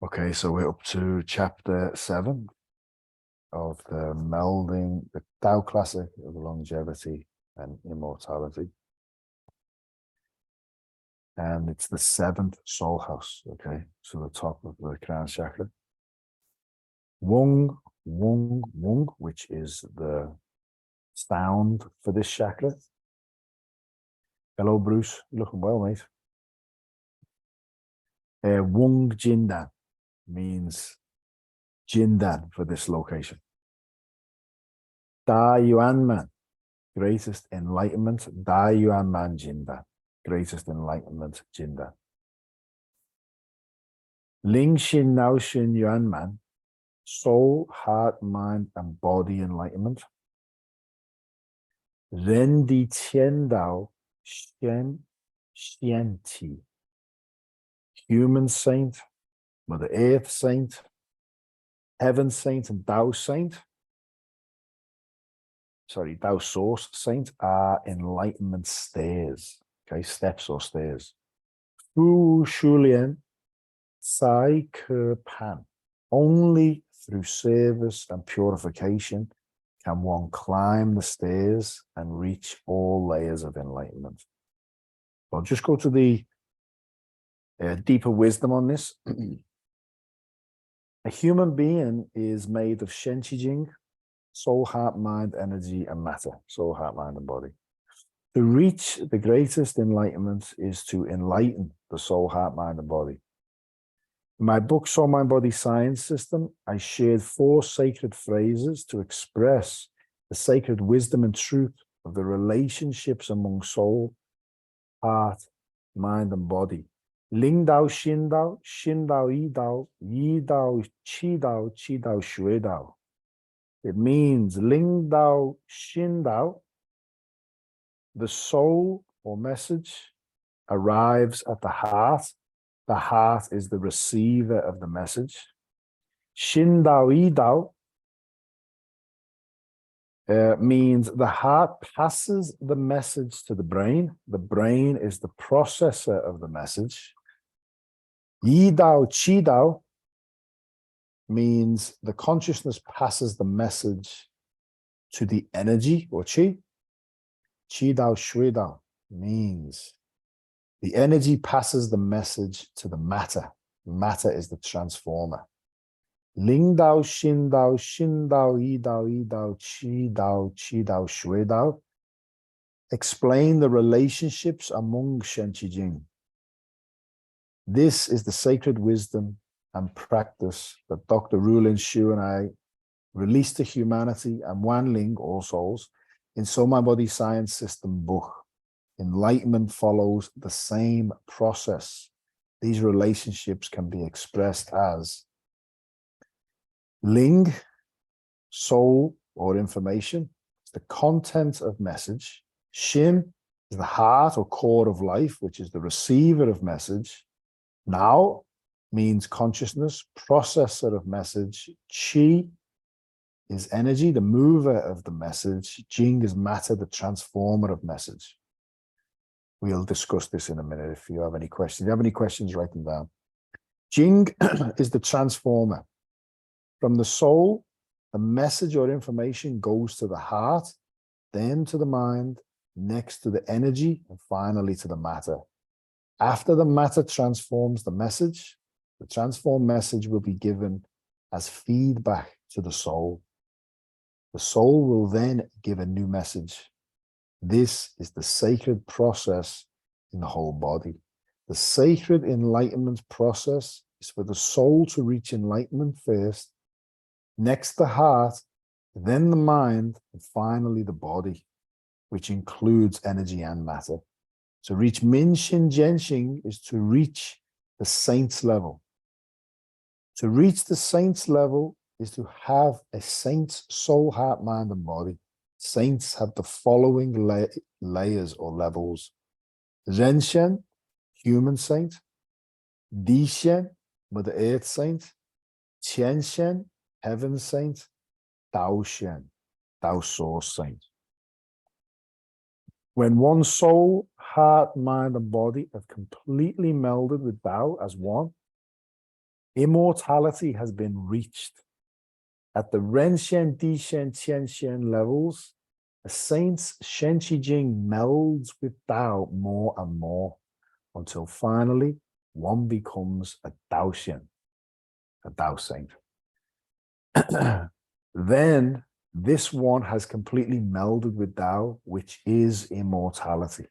Okay, so we're up to chapter 7 of the melding, the Tao Classic of longevity and immortality. And it's the 7th soul house, okay? So the top of the crown chakra. Wung, wung, wung, which is the sound for this chakra. Hello, Bruce. You're looking well, mate. Wung Jindan means Jindan for this location. Da Yuan Man, greatest enlightenment. Da Yuan Man Jindan, greatest enlightenment Jindan. Ling Xin Nao Xin Yuan Man, soul, heart, mind, and body enlightenment. Ren Di Tian Dao Shen Xian Ti, human saint, Mother Earth saint, heaven saint, and Tao saint. Sorry, Tao source saint are enlightenment stairs. Okay, steps or stairs. Fu Shulian Sai Ke Pan. Only through service and purification can one climb the stairs and reach all layers of enlightenment. I'll just go to the deeper wisdom on this. A human being is made of Shen Qi Jing, soul, heart, mind, energy, and matter. Soul, heart, mind, and body. To reach the greatest enlightenment is to enlighten the soul, heart, mind, and body. In my book, Soul, Mind, Body, Science System, I shared 4 sacred phrases to express the sacred wisdom and truth of the relationships among soul, heart, mind, and body. Ling Dao, Xin Dao, Yi Dao, Qi Dao, Qi Dao, Shui Dao. It means Ling Dao, Xin Dao, the soul or message arrives at the heart. The heart is the receiver of the message. Xin Dao Yi Dao means the heart passes the message to the brain. The brain is the processor of the message. Yi Dao Qi Dao means the consciousness passes the message to the energy or qi. Qi Dao Shui Dao means the energy passes the message to the matter. Matter is the transformer. Ling Dao, Xin Dao, Yi Dao, Qi Dao, Shui Dao explain the relationships among Shen Qi Jing. This is the sacred wisdom and practice that Dr. Rulin Xu and I released to humanity and Wan Ling, all souls, in Soul, Mind, Body, Science System book. Enlightenment follows the same process. These relationships can be expressed as Ling, soul or information, the content of message. Xin is the heart or core of life, which is the receiver of message. Now means consciousness, processor of message. Qi is energy, the mover of the message. Jing is matter, the transformer of message. We'll discuss this in a minute if you have any questions. If you have any questions, write them down. Jing is the transformer. From the soul, the message or information goes to the heart, then to the mind, next to the energy, and finally to the matter. After the matter transforms the message, the transformed message will be given as feedback to the soul. The soul will then give a new message. This is the sacred process in the whole body. The sacred enlightenment process is for the soul to reach enlightenment first, next the heart, then the mind, and finally the body, which includes energy and matter. To reach Min Xin Jianxing is to reach the saint's level. To reach the saint's level is to have a saint's soul, heart, mind, and body. Saints have the following layers or levels. Zhenshen, human saint. Dishen, Mother Earth saint. Qianshen, heaven saint. Tao Shen, Tao source saint. When one's soul, heart, mind, and body have completely melded with Tao as one, Immortality has been reached. At the Ren Shen, Di Shen, Qian Shen levels, a saint's Shen Qi Jing melds with Tao more and more until finally one becomes a Tao Shen, a Tao saint. Then this one has completely melded with Tao, which is immortality.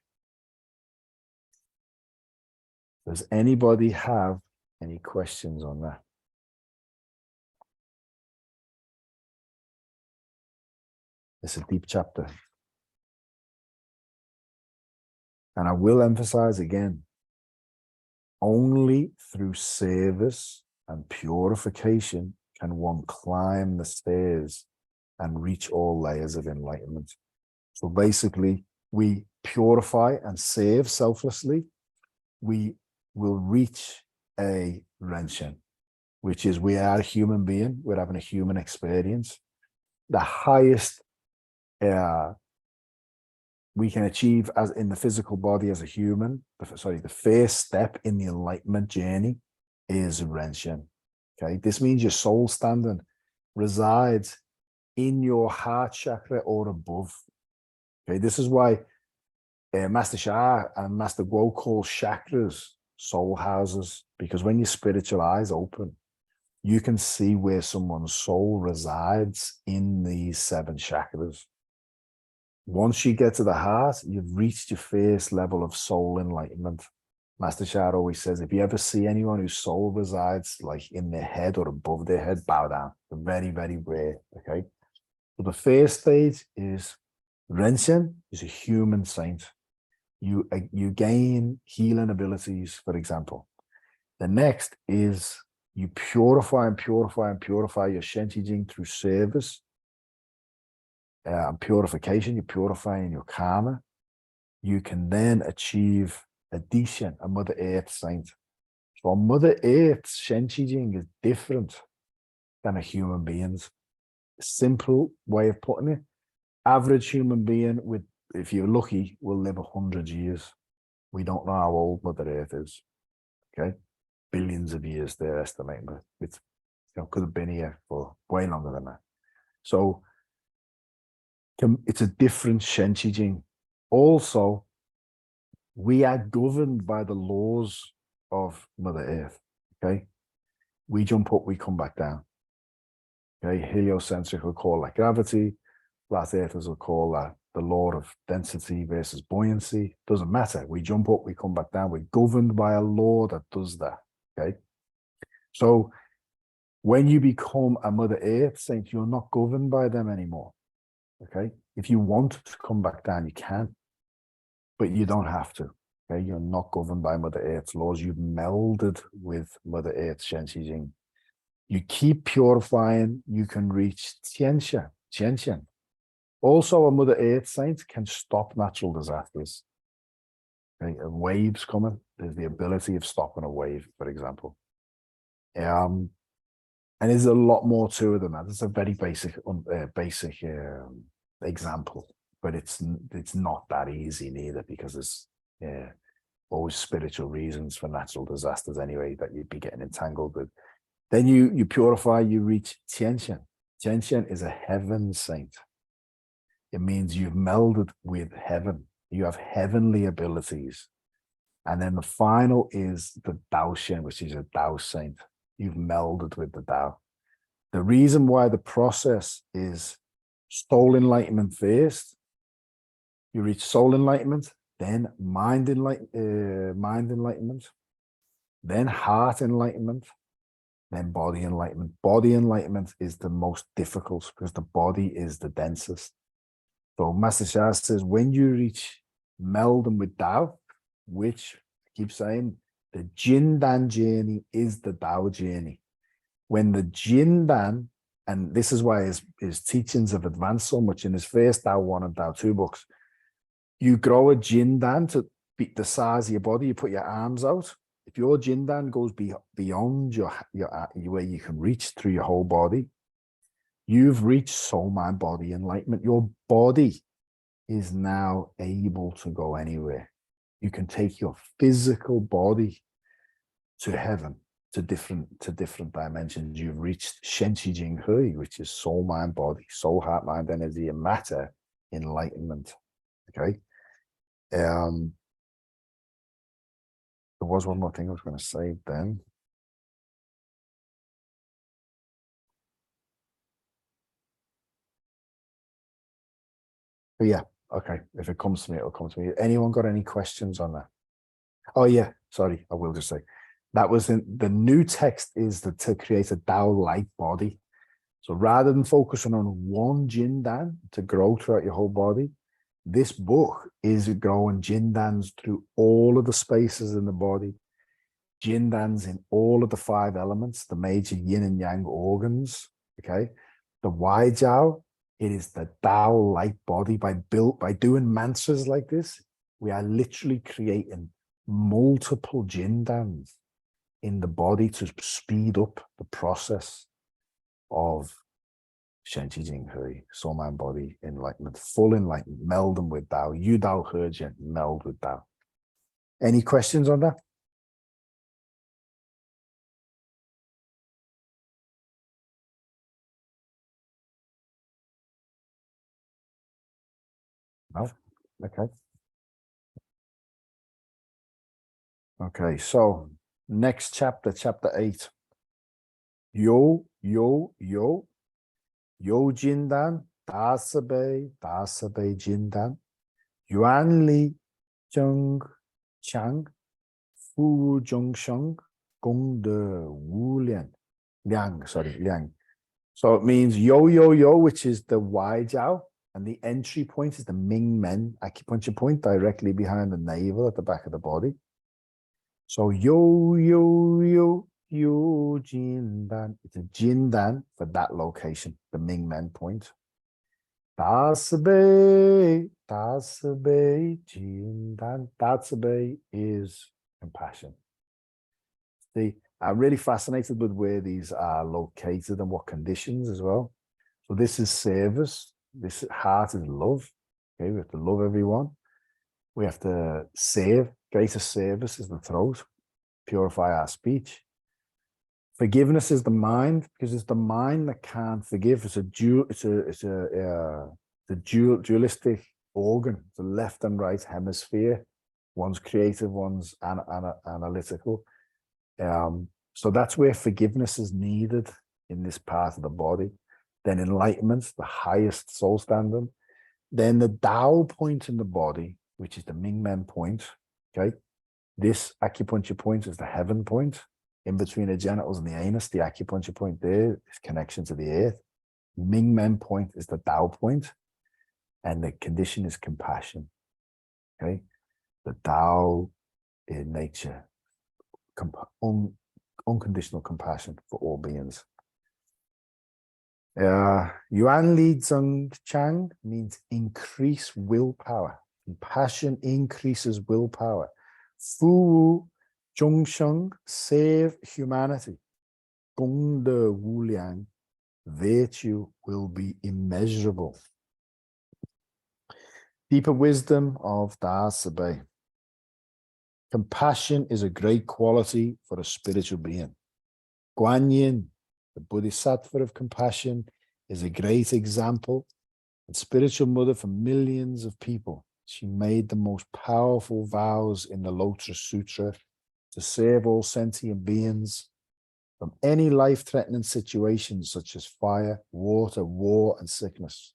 Does anybody have any questions on that? It's a deep chapter. And I will emphasize again, only through service and purification can one climb the stairs and reach all layers of enlightenment. So basically, we purify and serve selflessly. We will reach a Ren Shen, which is we are a human being. We're having a human experience. The highest we can achieve as in the physical body as a human, the first step in the enlightenment journey is Ren Shen. Okay, this means your soul standing resides in your heart chakra or above. Okay, this is why Master Sha and Master Guo call chakras soul houses, because when your spiritual eyes open, you can see where someone's soul resides in these 7 chakras. Once you get to the heart, you've reached your first level of soul enlightenment. Master Sha always says, if you ever see anyone whose soul resides like in their head or above their head, bow down. They're very, very rare, okay? So the first stage is Ren Shen is a human saint. You gain healing abilities, for example. The next is you purify and purify and purify your Shen Qi Jing through service and purification. You're purifying your karma. You can then achieve a Di Shen, a Mother Earth saint. So Mother Earth's Shen Qi Jing is different than a human being's. Simple way of putting it, average human being with, if you're lucky, will live 100 years. We don't know how old Mother Earth is. Okay, billions of years they're estimating, but it's, you know, could have been here for way longer than that. So it's a different Shen Qi Jing. Also, we are governed by the laws of Mother Earth. Okay, we jump up, we come back down. Okay, heliocentric will call that gravity. Flat earthers will call that the law of density versus buoyancy. Doesn't matter. We jump up, we come back down. We're governed by a law that does that. Okay. So when you become a Mother Earth saint, you're not governed by them anymore. Okay. If you want to come back down, you can, but you don't have to. Okay. You're not governed by Mother Earth's laws. You've melded with Mother Earth's Shen Qi Jing. You keep purifying, you can reach Tian Shen. Also, a Mother Earth saint can stop natural disasters. Okay? A wave's coming. There's the ability of stopping a wave, for example. And there's a lot more to it than that. It's a very basic example, but it's not that easy neither, because there's always spiritual reasons for natural disasters anyway that you'd be getting entangled with. Then you purify, you reach Tian Shen. Tian Shen is a heaven saint. It means you've melded with heaven. You have heavenly abilities. And then the final is the Tao Shen, which is a Tao saint. You've melded with the Tao. The reason why the process is soul enlightenment first, you reach soul enlightenment, then mind enlightenment, then heart enlightenment, then body enlightenment. Body enlightenment is the most difficult because the body is the densest. So Master Sha says, when you reach melding with Tao, which I keep saying, the Jindan journey is the Tao journey. When the Jindan, and this is why his teachings have advanced so much in his first Tao 1 and Tao 2 books, you grow a Jindan to be the size of your body, you put your arms out. If your Jindan goes beyond your where you can reach through your whole body, you've reached soul, mind, body enlightenment. Your body is now able to go anywhere. You can take your physical body to heaven, to different dimensions. You've reached Shen Qi Jing Hui, which is soul, mind, body, soul, heart, mind, energy, and matter enlightenment. Okay. There was one more thing I was going to say then. But yeah, okay. If it comes to me, it'll come to me. Anyone got any questions on that? Oh yeah, sorry, I will just say that was the new text is to create a Tao-like body. So rather than focusing on one Jindan to grow throughout your whole body, this book is growing Jindans through all of the spaces in the body, Jindans in all of the 5 elements, the major yin and yang organs. Okay, the Waijiao, it is the Tao-like body. By doing mantras like this, we are literally creating multiple Jindans in the body to speed up the process of Shen Qi Jing Hui, soul, mind, body, enlightenment, full enlightenment, meld them with Tao. Yu Dao He Jian, meld with Tao. Any questions on that? No? Okay. Okay, so next chapter, chapter 8. Yo Jindan, Da Bei Jindan, Yuan Li Zheng Chang, Fu Zhongsheng, Gong De Wu Liang. So it means yo, which is the Waijiao, and the entry point is the Ming Men acupuncture point directly behind the navel at the back of the body. So yo Jindan. It's a Jindan for that location, the Ming Men point. Da Bei Jindan. Da Bei is compassion. See, I'm really fascinated with where these are located and what conditions as well. So this is service. This heart is love. Okay, we have to love everyone. We have to serve. Greatest service is the throat. Purify our speech. Forgiveness is the mind, because it's the mind that can't forgive. It's a dualistic organ. It's a left and right hemisphere. One's creative, one's analytical. So that's where forgiveness is needed in this part of the body. Then enlightenment, the highest soul standard. Then the Tao point in the body, which is the Ming Men point. Okay, this acupuncture point is the heaven point. In between the genitals and the anus, the acupuncture point there is connection to the earth. Ming Men point is the Tao point, and the condition is compassion. Okay, the Tao in nature, unconditional compassion for all beings. Yuan Li Zheng Chang means increase willpower. Compassion increases willpower. Fu Zhongsheng, save humanity. Gong De Wu Liang, virtue will be immeasurable. Deeper wisdom of Da Bei. Compassion is a great quality for a spiritual being. Guan Yin, the Bodhisattva of compassion, is a great example and spiritual mother for millions of people. She made the most powerful vows in the Lotus Sutra to save all sentient beings from any life-threatening situations such as fire, water, war, and sickness.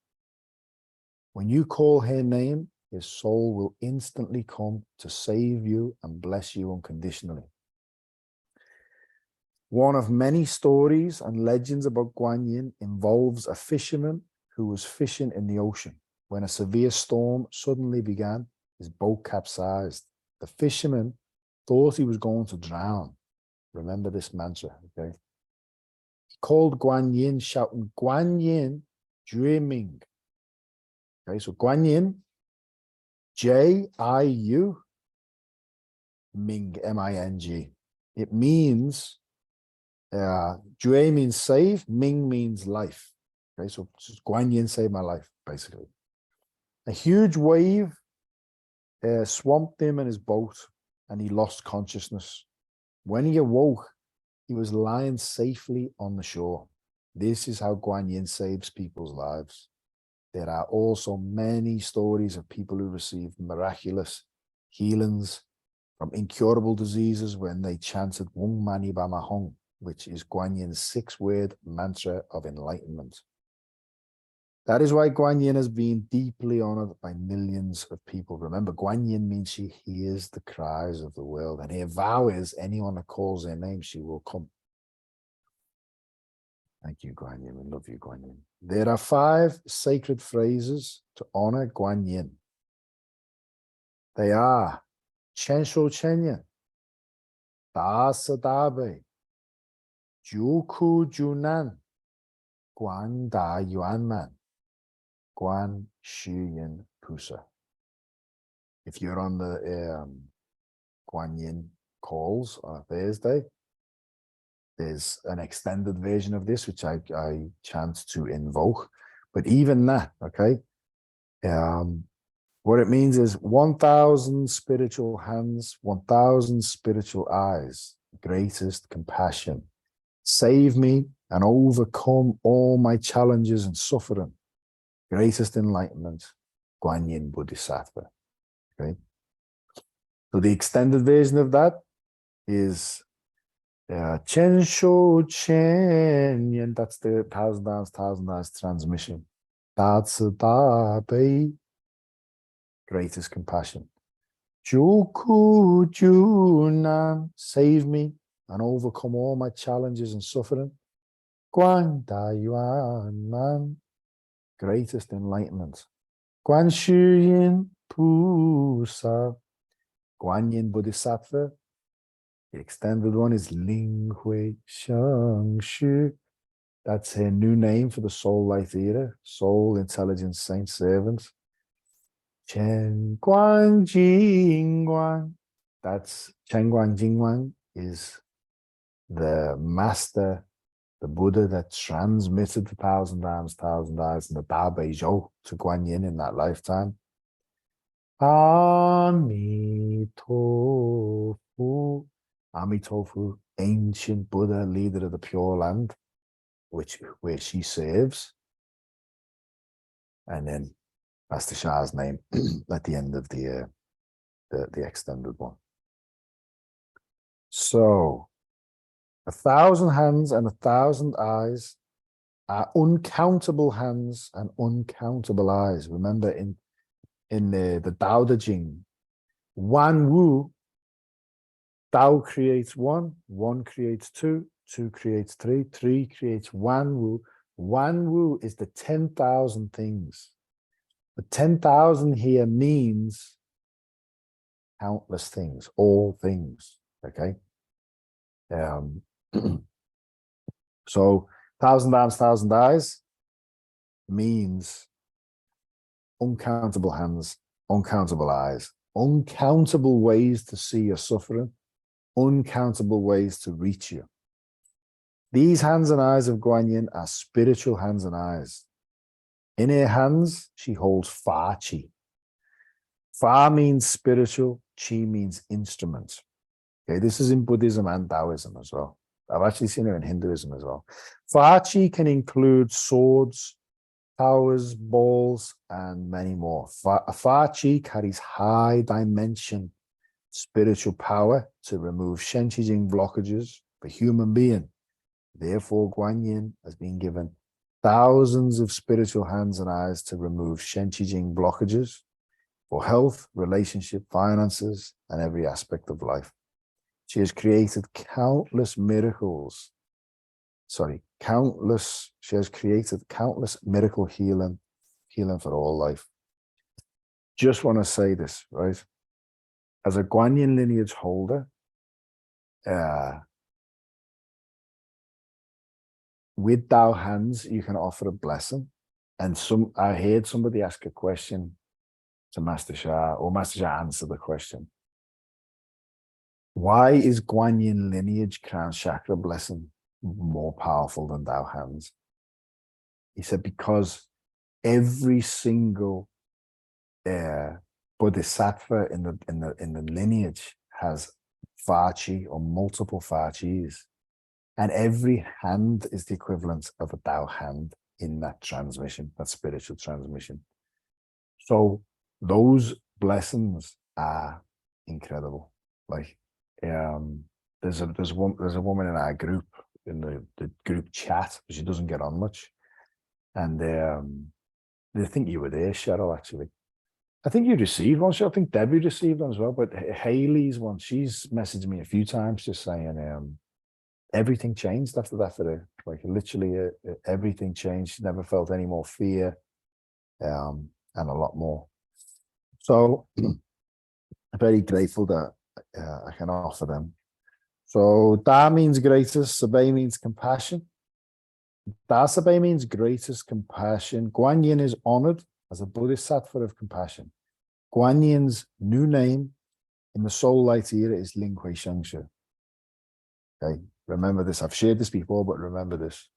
When you call her name, his soul will instantly come to save you and bless you unconditionally. One of many stories and legends about Guan Yin involves a fisherman who was fishing in the ocean. When a severe storm suddenly began, his boat capsized. The fisherman thought he was going to drown. Remember this mantra, okay? He called Guan Yin, shouting, Guan Yin, Jue Ming. Okay, so Guan Yin, J-I-U, Ming, M-I-N-G. It means, Jue means save, Ming means life. Okay, so Guan Yin saved my life, basically. A huge wave swamped him and his boat, and he lost consciousness. When he awoke, He was lying safely on the shore. This is how Guan Yin saves people's lives. There are also many stories of people who received miraculous healings from incurable diseases when they chanted Wong Mani Bama Hong, which is Guan Yin's 6-word mantra of enlightenment. That is why Guan Yin has been deeply honored by millions of people. Remember, Guan Yin means she hears the cries of the world, and her vow is anyone that calls her name, she will come. Thank you, Guan Yin. We love you, Guan Yin. There are 5 sacred phrases to honor Guan Yin. They are Chen Shou Chen Yin, Da Se Da Bei, Ju Ku Ju Nan, Guan Da Yuan Man, Guan Shi Yin Pusa. If you're on the Guan Yin calls on a Thursday, there's an extended version of this, which I chant to invoke. But even that, okay, what it means is 1,000 spiritual hands, 1,000 spiritual eyes, greatest compassion. Save me and overcome all my challenges and suffering. Greatest enlightenment, Guan Yin Bodhisattva. Okay. So the extended version of that is Chen Shou Chen Yin. That's the 1,000 Eyes transmission. Da Zi Da Bei, greatest compassion. Ju Ku Ju Nan, save me and overcome all my challenges and suffering. Guan Da Yuan Man, greatest enlightenment. Guan Shi Yin Pusa, Guan Yin Bodhisattva. The extended one is Ling Hui Shang Shu. That's her new name for the soul light era, soul intelligence saint servant. Chen Guang Jing Guang. That's Chen Guang Jing Guang is the master, the Buddha that transmitted the 1,000 arms, 1,000 eyes, and the Da Bei Zhou to Guan Yin in that lifetime. Amitofu. Amitofu, ancient Buddha, leader of the Pure Land, where she serves. And then Master Shah's name at the end of the extended one. So 1,000 hands and 1,000 eyes are uncountable hands and uncountable eyes. Remember in the Tao Te Ching, Wan Wu, Tao creates 1, 1 creates 2, 2 creates 3, 3 creates Wan Wu. Wan Wu is the 10,000 things. The 10,000 here means countless things, all things, okay? So 1,000 arms, 1,000 eyes means uncountable hands, uncountable eyes, uncountable ways to see your suffering, uncountable ways to reach you. These hands and eyes of Guan Yin are spiritual hands and eyes. In her hands, she holds Fa Chi. Fa means spiritual, Chi means instrument. Okay, this is in Buddhism and Taoism as well. I've actually seen it in Hinduism as well. Fa Chi can include swords, towers, balls, and many more. Fa Chi carries high dimension spiritual power to remove Shen Qi Jing blockages for human being. Therefore, Guan Yin has been given thousands of spiritual hands and eyes to remove Shen Qi Jing blockages for health, relationship, finances, and every aspect of life. She has created countless miracles. She has created countless miracle healing for all life. Just want to say this, right? As a Guan Yin lineage holder, with Tao hands, you can offer a blessing. And I heard somebody ask a question to Master Sha, or Master Sha answer the question. Why is Guan Yin lineage crown chakra blessing more powerful than Tao hands? He said, because every single bodhisattva in the lineage has Fa Chi or multiple Fa Chis. And every hand is the equivalent of a Tao hand in that transmission, that spiritual transmission. So those blessings are incredible. Like, there's a woman in our group, in the group chat, but she doesn't get on much. And they think you were there, Cheryl, actually. I think you received one. I think Debbie received one as well. But Haley's one, she's messaged me a few times just saying everything changed after that for her. Like literally everything changed. She never felt any more fear and a lot more. So I'm very grateful that I can offer them. So Da means greatest, Sabay means compassion. Da Sabay means greatest compassion. Guan Yin is honored as a Bodhisattva of compassion. Guan Yin's new name in the Soul Light era is Ling Hui Shengshe. Okay, remember this. I've shared this before, but remember this.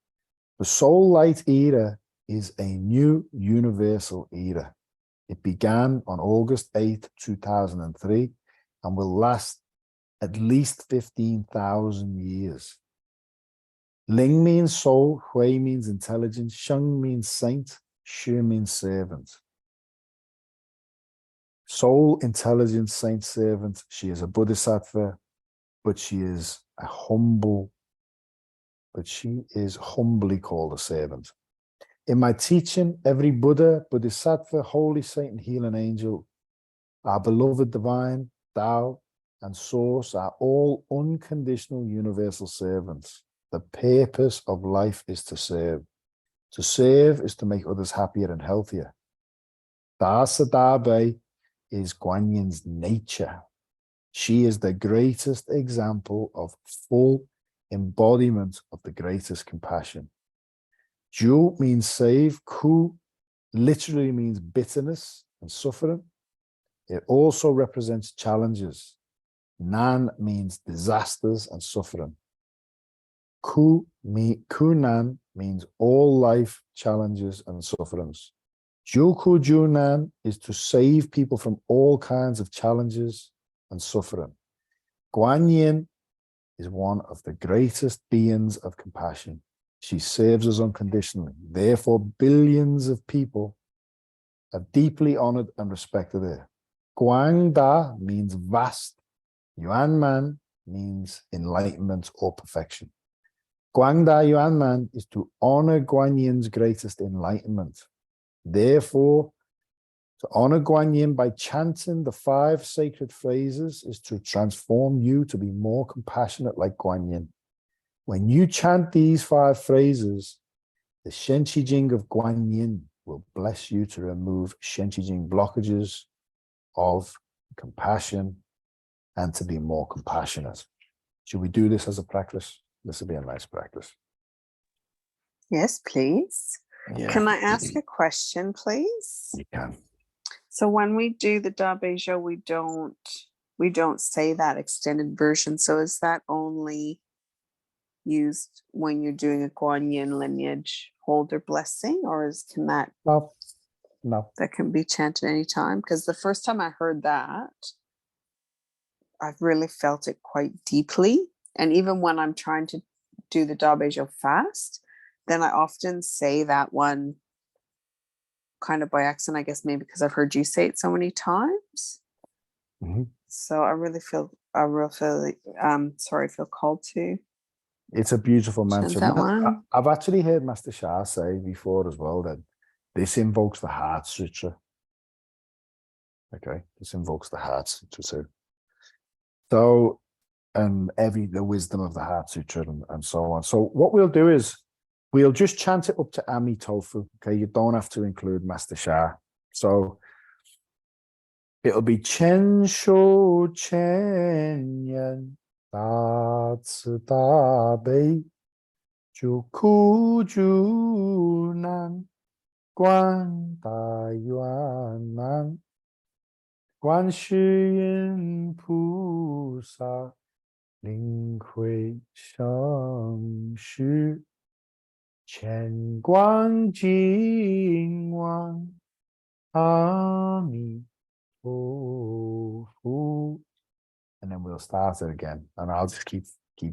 The Soul Light era is a new universal era. It began on August 8th, 2003, and will last at least 15,000 years. Ling means soul, Hui means intelligence, Sheng means saint, Shi means servant. Soul, intelligence, saint, servant. She is a Bodhisattva, but she is humbly called a servant. In my teaching, every Buddha, Bodhisattva, holy saint, and healing angel, our beloved divine, Tao, and source are all unconditional universal servants. The purpose of life is to serve. To serve is to make others happier and healthier. Dasa Dabe is Guan Yin's nature. She is the greatest example of full embodiment of the greatest compassion. Ju means save. Ku literally means bitterness and suffering. It also represents challenges. Nan means disasters and suffering. Kunan means all life challenges and sufferings. Juku Junan is to save people from all kinds of challenges and suffering. Guan Yin is one of the greatest beings of compassion. She serves us unconditionally. Therefore, billions of people have deeply honored and respected her. Guang Da means vast. Yuan Man means enlightenment or perfection. Guang Da Yuan Man is to honor Guan Yin's greatest enlightenment. Therefore, to honor Guan Yin by chanting the 5 sacred phrases is to transform you to be more compassionate like Guan Yin. When you chant these 5 phrases, the Shen Qi Jing of Guan Yin will bless you to remove Shen Qi Jing blockages of compassion and to be more compassionate. Should we do this as a practice? This will be a nice practice. Yes, please. Yeah. Can I ask a question, please? You can. So when we do the Da Bei Zhou, we don't say that extended version. So is that only used when you're doing a Guan Yin lineage holder blessing, or can that No. that can be chanted anytime? Because the first time I heard that, I've really felt it quite deeply. And even when I'm trying to do the Da Bei Zhou fast, then I often say that one kind of by accident, I guess, maybe because I've heard you say it so many times. Mm-hmm. So I really feel called to. It's a beautiful mantra. That one. I've actually heard Master Shah say before as well that this invokes the Heart Sutra. Okay, this invokes the Heart Sutra too. So, and the wisdom of the Heart Sutra and so on. So what we'll do is we'll just chant it up to Ami Tofu. Okay, you don't have to include Master Shah. So it'll be Chen Shou Chen Yan Da Ci Da Bei Ju Ku Ju Nan Guan Da Yuan Nan Guan Shi Yin Pu Sa Ling Hui Sheng Shi Qian Guang Jing Wang Ami Tofu. And then we'll start it again. And I'll just keep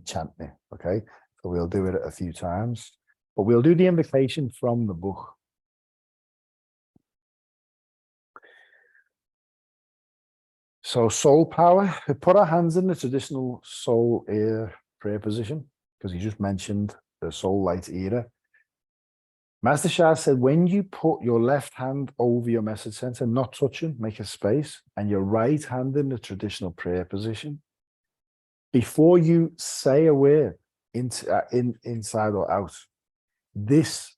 chanting it. Okay. So we'll do it a few times, but we'll do the invocation from the book. So soul power, we put our hands in the traditional soul air prayer position, because he just mentioned the soul light era. Master Shah said, when you put your left hand over your message center, not touching, make a space, and your right hand in the traditional prayer position, before you say a word inside or out, this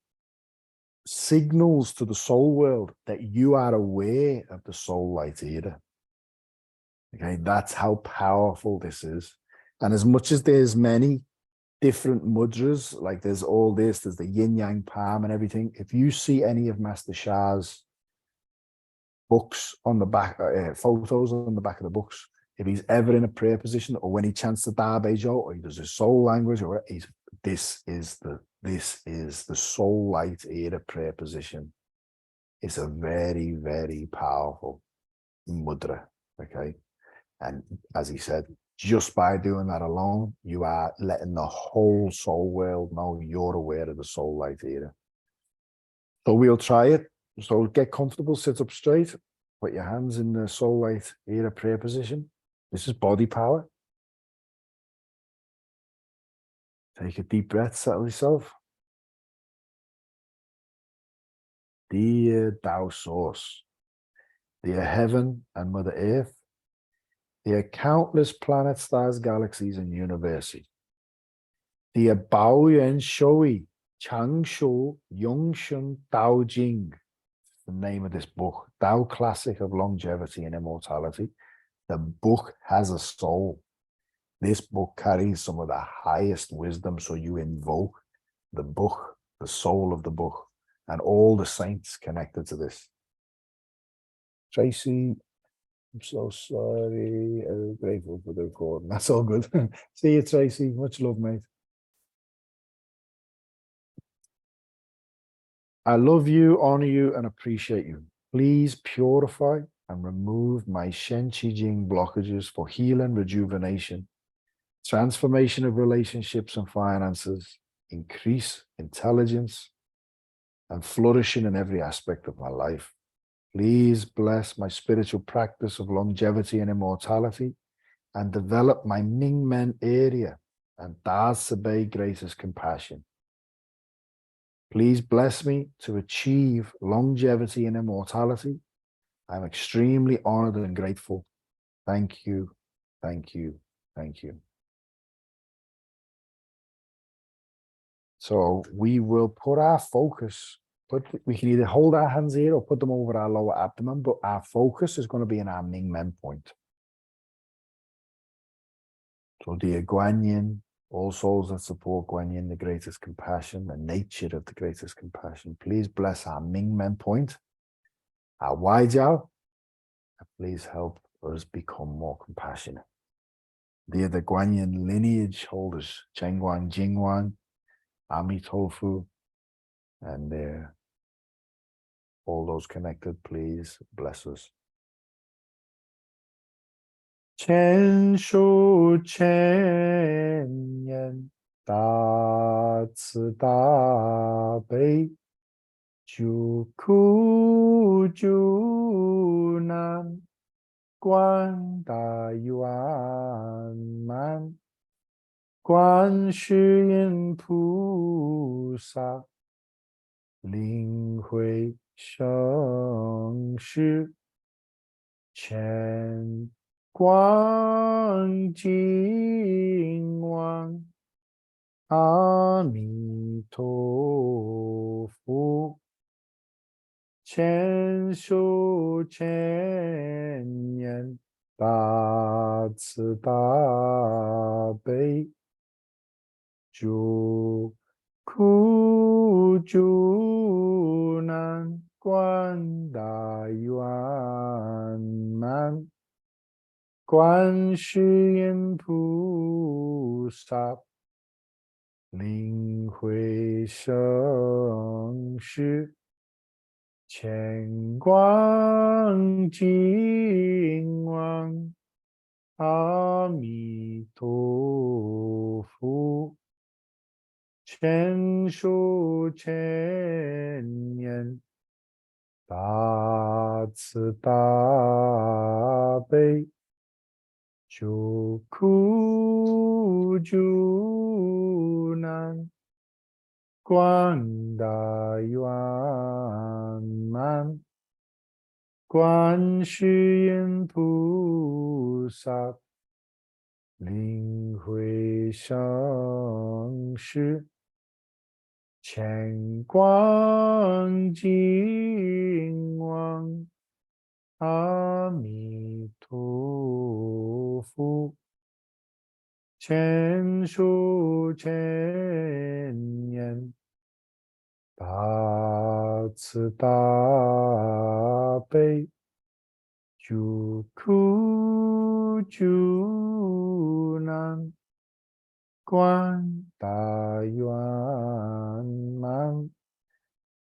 signals to the soul world that you are aware of the soul light era. Okay, that's how powerful this is. And as much as there's many different mudras, like there's all this, there's the yin yang palm and everything. If you see any of Master Shah's books on the back, photos on the back of the books, if he's ever in a prayer position, or when he chants the Darbejo, or he does his soul language, or this is the soul light era prayer position. It's a very, very powerful mudra. Okay. And as he said, just by doing that alone, you are letting the whole soul world know you're aware of the soul light era. So we'll try it. So get comfortable, sit up straight, put your hands in the soul light era prayer position. This is body power. Take a deep breath, settle yourself. Dear Tao Source, dear Heaven and Mother Earth, dear countless planets, stars, galaxies, and universes, dear Bao Yuan Shui, Chang Shu, Yung Shun Tao Jing, the name of this book, Tao Classic of Longevity and Immortality. The book has a soul. This book carries some of the highest wisdom, so you invoke the book, the soul of the book, and all the saints connected to this. Tracy, I'm so sorry. I'm grateful for the recording. That's all good. See you, Tracy. Much love, mate. I love you, honor you, and appreciate you. Please purify and remove my Shen Qi Jing blockages for healing, rejuvenation, transformation of relationships and finances, increase intelligence, and flourishing in every aspect of my life. Please bless my spiritual practice of longevity and immortality, and develop my Ming Men area and Da Sabei greatest compassion. Please bless me to achieve longevity and immortality. I'm extremely honored and grateful. Thank you, thank you, thank you. So we will put our focus, we can either hold our hands here or put them over our lower abdomen, but our focus is going to be in our Ming Men point. So dear Guan Yin, all souls that support Guan Yin, the greatest compassion, the nature of the greatest compassion, please bless our Ming Men point, our Wai Jiao, and please help us become more compassionate. Dear the Guan Yin lineage holders, Chengguan, Jingguan, Ami Tofu, and all those connected, please bless us. Chen Shu Chen Yan Da Ci Da Bei Ju Ku Ju Nan Guan Da Yuan Man Guan Shi Yin Pu Sa Ling Hui Sheng Shi Chen Guang Jing Wang阿弥陀佛，千手千眼大慈大悲，救苦救难广大圆满，观世音菩萨。灵慧生死，乾光金王，阿弥陀佛。千手千眼，大慈大悲，救苦救难，广大圆满，观世音菩萨，领会生死，乾光净王，阿弥陀佛，千手千眼，大慈大悲，救苦救难，广大圆满，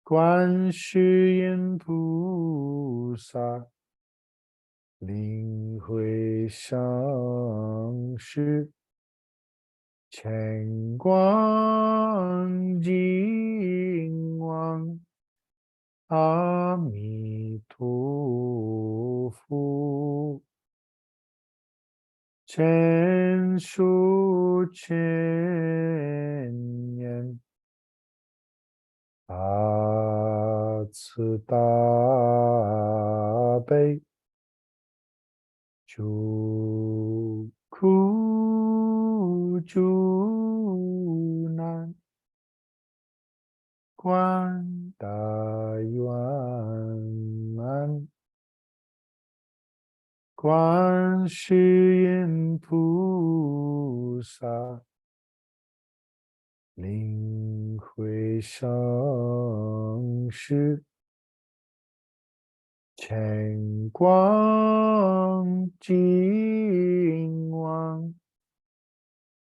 观世音菩萨，领会生死，乾光净王，阿弥陀佛，千手千眼，大慈大悲，救苦救难，广大圆满，观世音菩萨，领会生死，乾光净王，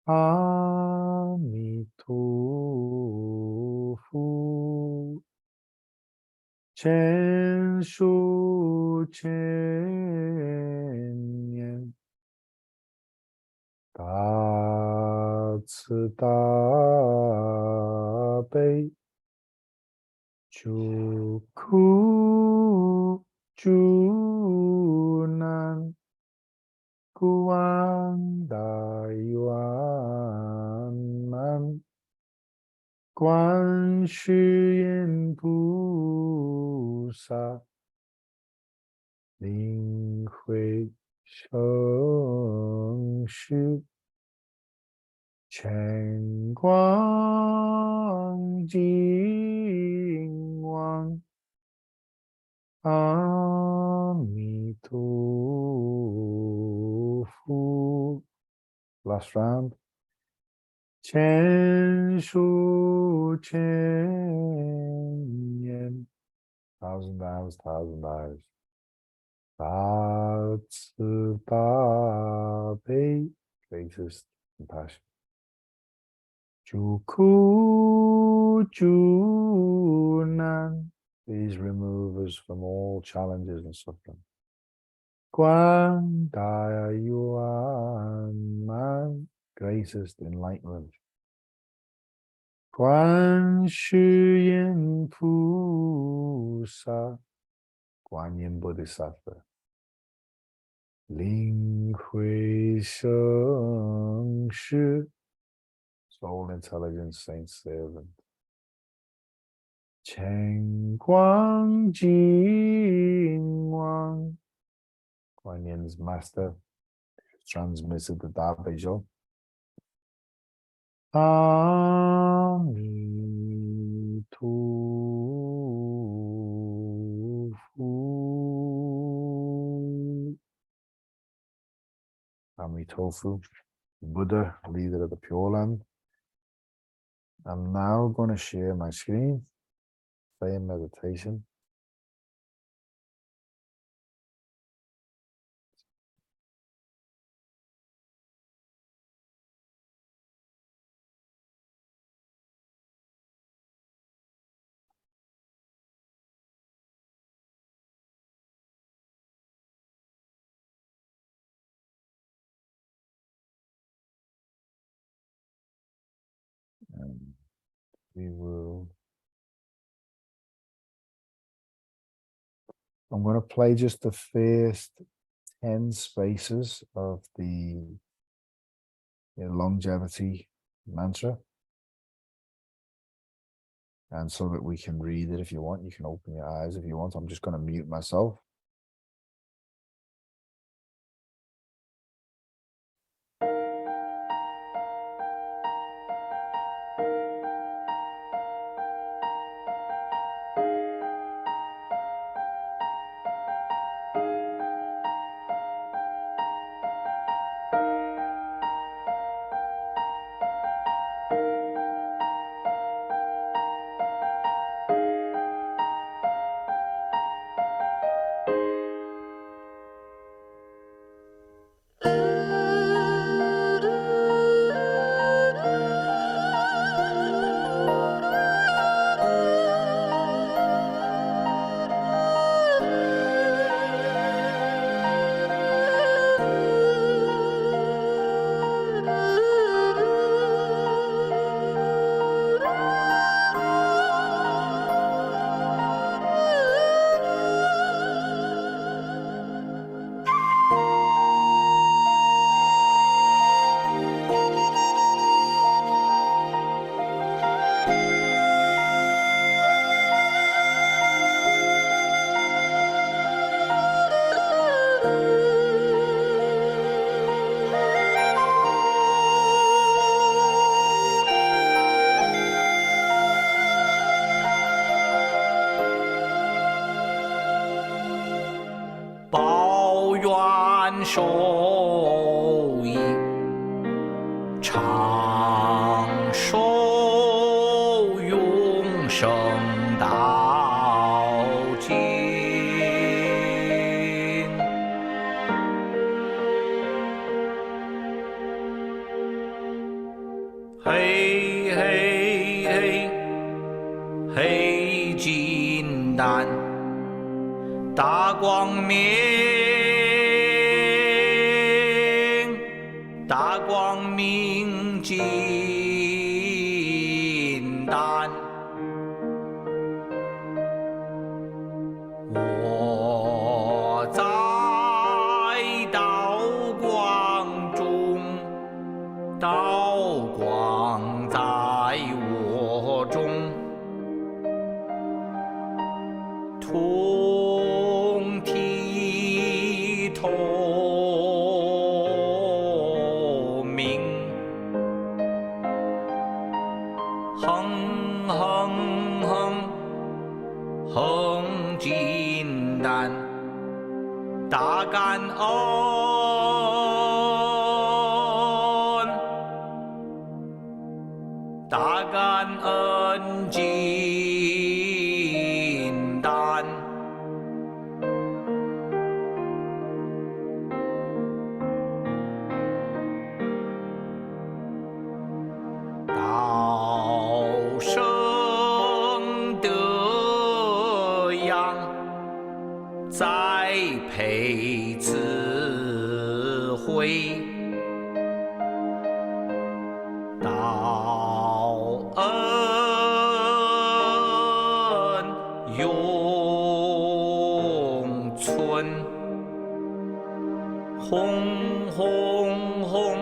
阿弥陀佛，千手千眼，大慈大悲，救苦救难，广大圆满，观世音菩萨，领会生死，乾光净王，阿弥陀佛。Last round. 千手千眼，thousand eyes, thousand eyes，大慈大悲 ，greatest compassion，救苦救难，please remove us from all challenges and suffering。广大圆满 ，greatest enlightenment。观世音菩萨，观音 Bodhisattva，领会生死 ，Soul Intelligence Saint Servant，乾光净王，观音 Master transmitted the Dabejo。阿弥陀佛，阿弥陀佛 Buddha, leader of the Pure Land. I'm now going to share my screen, play a meditation. we will. I'm going to play just the first 10 spaces of the longevity mantra. And so that we can read it if you want, you can open your eyes if you want. I'm just going to mute myself.报怨受益，长寿永生到今。嘿嘿嘿，嘿金丹。大光明，大光明金丹，我在道光中，道光在我中。通体透明，哼哼哼，哼金丹，大感恩，大感恩金丹。道生德养，栽培智慧，道恩永存，轰轰轰，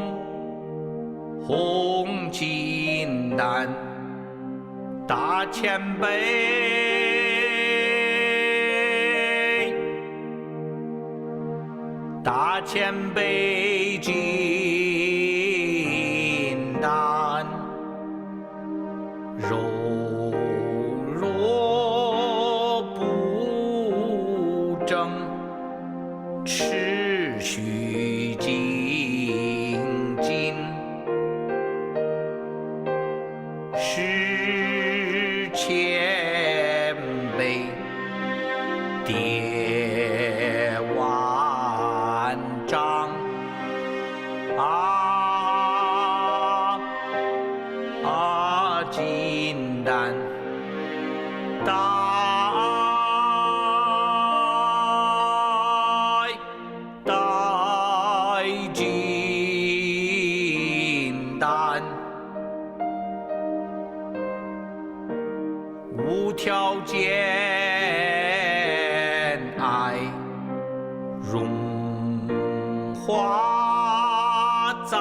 红金丹，大谦卑，大谦卑金丹，柔弱不争，持续精进。是谦卑，叠万丈，金丹，大金丹。条件，爱融化灾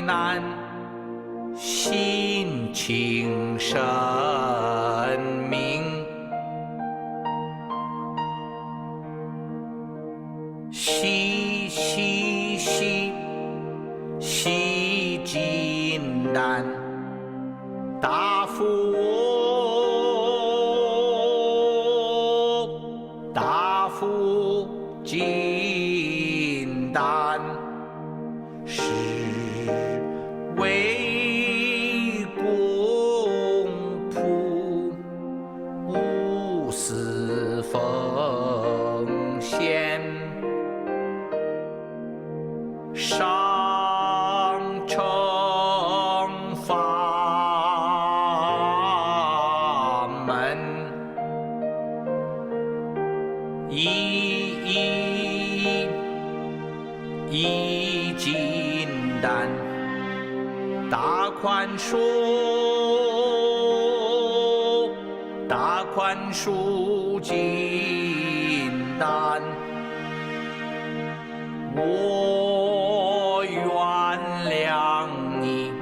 难，心情生命，细细细细金丹，大福大福金丹，是为公仆无私奉献，上乘法门，一金丹，大宽恕，大宽恕金丹，我原谅你，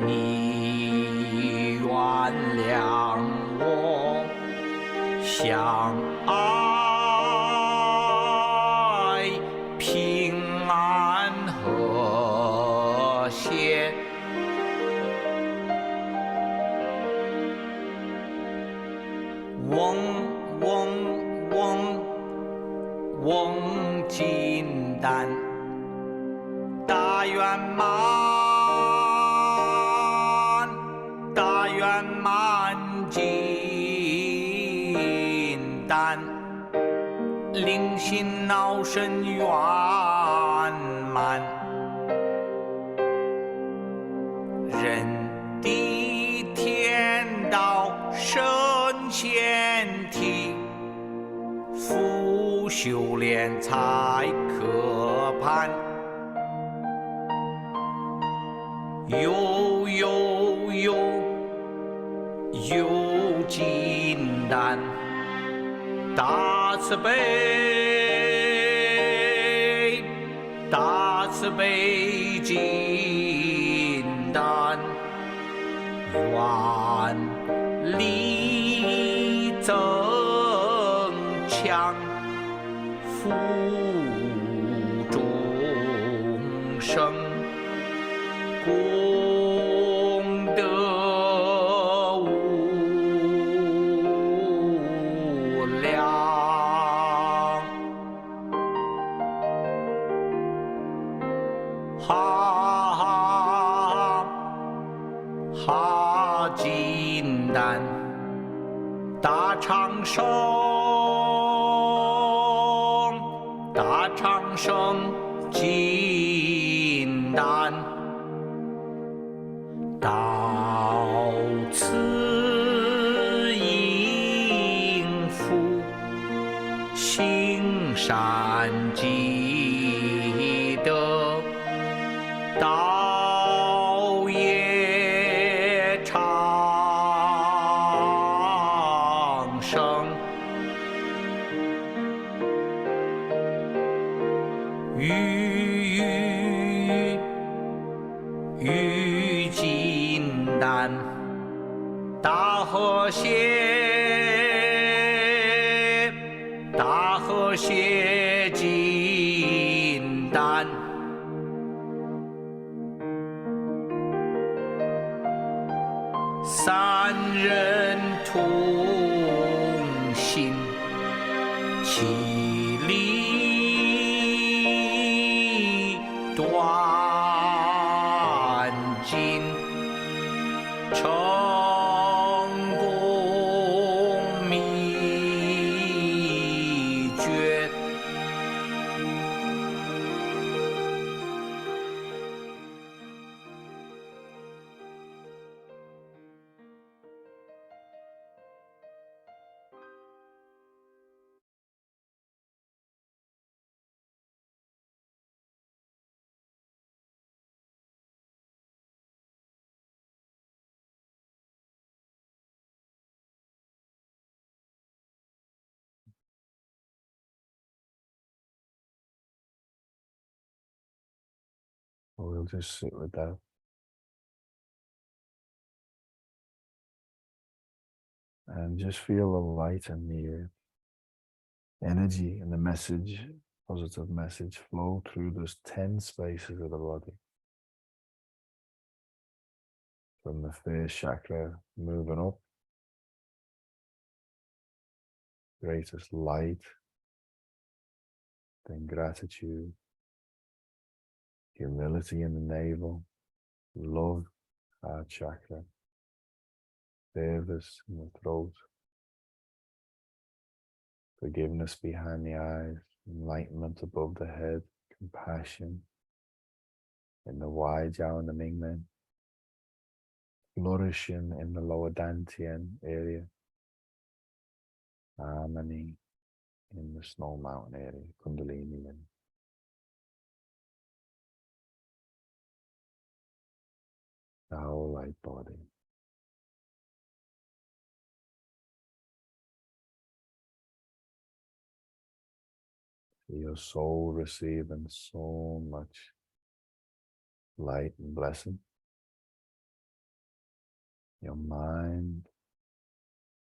你原谅我，相爱平安和谐。嗡嗡嗡嗡金丹，大圆满，大圆满金丹，灵心脑身圆满，人地天道神仙体，复修炼才可攀，有金丹，大慈悲，大慈悲金丹，愿力增强，福众生，功德无量。哈哈金丹，大长生，大长生金丹，到此应付，行善积德，道业长生，玉金丹，大和谐，大和谐金丹，三人同心，其利断金，成 we'll just sit with that. And just feel the light and the energy and the message, positive message, flow through those 10 spaces of the body. From the first chakra, moving up, greatest light, then gratitude, humility in the navel, love, heart chakra, service in the throat, forgiveness behind the eyes, enlightenment above the head, compassion in the wide jiao and the mingmen, flourishing in the lower dantian area, harmony in the snow mountain area, kundalini, and the whole light body. Your soul receiving so much light and blessing. Your mind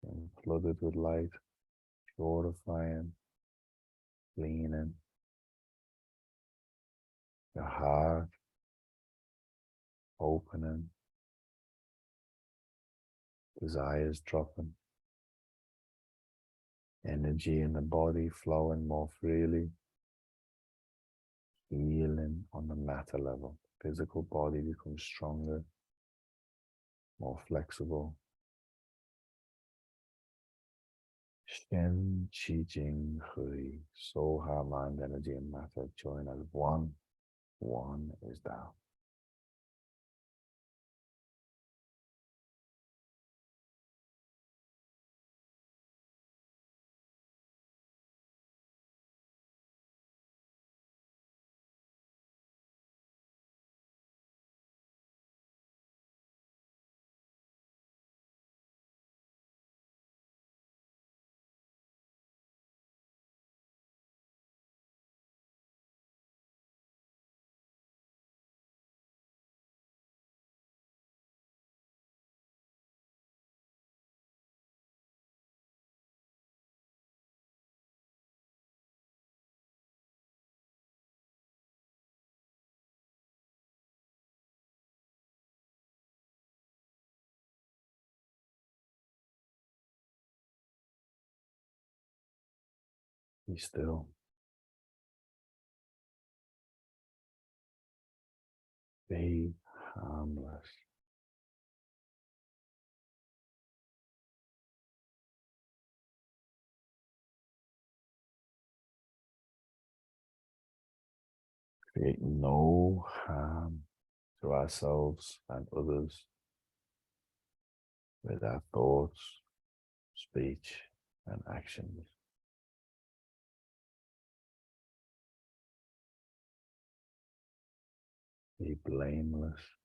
being flooded with light, purifying, cleaning. Your heart opening, desires dropping, energy in the body flowing more freely, healing on the matter level. Physical body becomes stronger, more flexible. Shen, Qi, Jing, Hui, soul, heart, mind, energy, and matter join as one. One is Tao. Be still. Be harmless. Create no harm to ourselves and others with our thoughts, speech, and actions. Be blameless.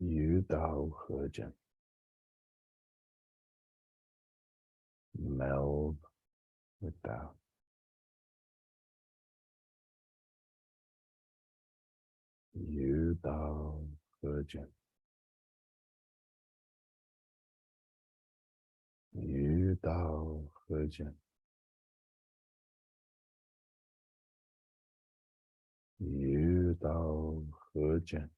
Yu Dao He Jin. Meld with Tao. Yu Dao He Jin. Yu Dao He Jin. Yu Dao He Jin.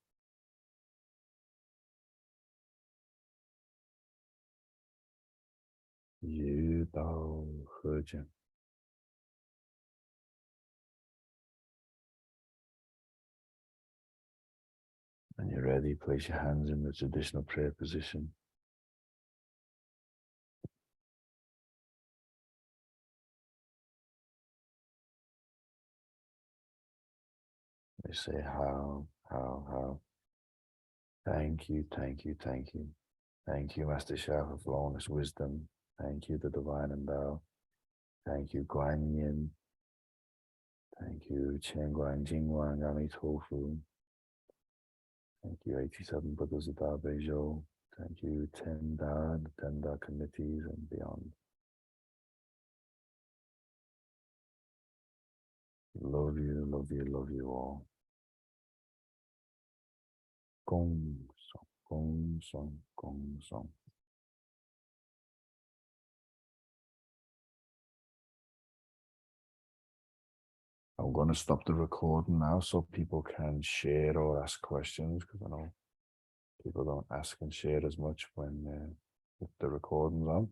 Yu Dao Hejin. When you're ready, place your hands in the traditional prayer position. We say how. Thank you, thank you, thank you. Thank you, Master Sha, for flowing us wisdom. Thank you, the Divine and Tao. Thank you, Guan Yin. Thank you, Chen Guan Jingguan Gami Tofu. Thank you, 87 Buddhas of Da Beizhou. Thank you, 10 Da, the 10 Da committees and beyond. Love you, love you, love you all. Gong song, gong song, gong song. I'm going to stop the recording now so people can share or ask questions, because I know people don't ask and share as much when if the recording's on.